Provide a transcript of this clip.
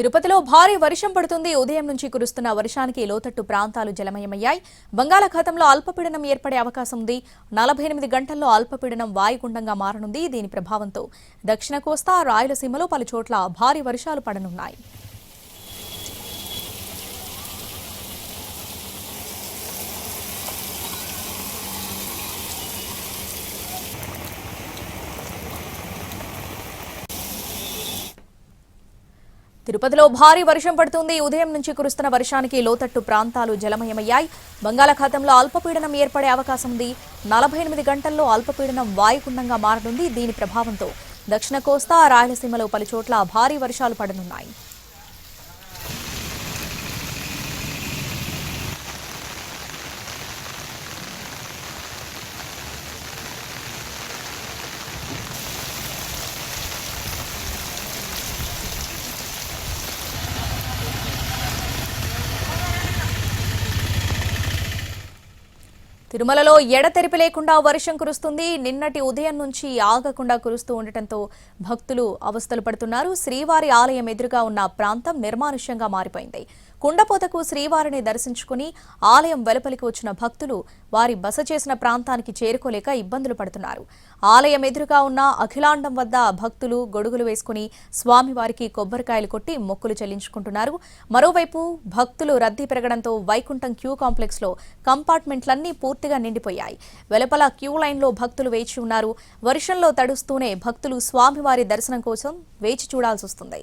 తిరుపతిలో భారీ వర్షం పడుతుంది. ఉదయం నుంచి కురుస్తున్న వర్షానికి లోతట్టు ప్రాంతాలు జలమయమయ్యాయి. బంగాళాఖాతంలో అల్పపీడనం ఏర్పడే అవకాశం ఉంది. 48 గంటల్లో అల్పపీడనం వాయుగుండంగా మారనుంది. దీని ప్రభావంతో దక్షిణ కోస్తా, రాయలసీమలో పలు చోట్ల భారీ వర్షాలు పడనున్నాయి. తిరుపతిలో భారీ వర్షం పడుతుంది. ఉదయం నుంచి కురుస్తున్న వర్షానికి లోతట్టు ప్రాంతాలు జలమయమయ్యాయి. బంగాళాఖాతంలో అల్పపీడనం ఏర్పడే అవకాశం ఉంది. 48 గంటల్లో అల్పపీడనం వాయుగుండంగా మారనుంది. దీని ప్రభావంతో దక్షిణ కోస్తా, రాయలసీమలో పలు చోట్ల భారీ వర్షాలు పడనున్నాయి. తిరుమలలో ఎడతెరిపి లేకుండా వర్షం కురుస్తుంది. నిన్నటి ఉదయం నుంచి ఆగకుండా కురుస్తూ ఉండటంతో భక్తులు అవస్థలు పడుతున్నారు. శ్రీవారి ఆలయం ఎదురుగా ఉన్న ప్రాంతం నిర్మానుష్యంగా మారిపోయింది. కుండపోతకు శ్రీవారిని దర్శించుకుని ఆలయం వెలుపలికి వచ్చిన భక్తులు వారి బస చేసిన ప్రాంతానికి చేరుకోలేక ఇబ్బందులు పడుతున్నారు. ఆలయం ఎదురుగా ఉన్న అఖిలాండం వద్ద భక్తులు గొడుగులు వేసుకుని స్వామివారికి కొబ్బరికాయలు కొట్టి మొక్కులు చెల్లించుకుంటున్నారు. మరోవైపు భక్తులు రద్దీ పెరగడంతో వైకుంఠం క్యూ కాంప్లెక్స్ లో కంపార్ట్మెంట్లన్నీ పూర్తిగా నిండిపోయాయి. వెలుపల క్యూ లైన్లో భక్తులు వేచి ఉన్నారు. వర్షంలో తడుస్తూనే భక్తులు స్వామివారి దర్శనం కోసం వేచి చూడాల్సి వస్తుంది.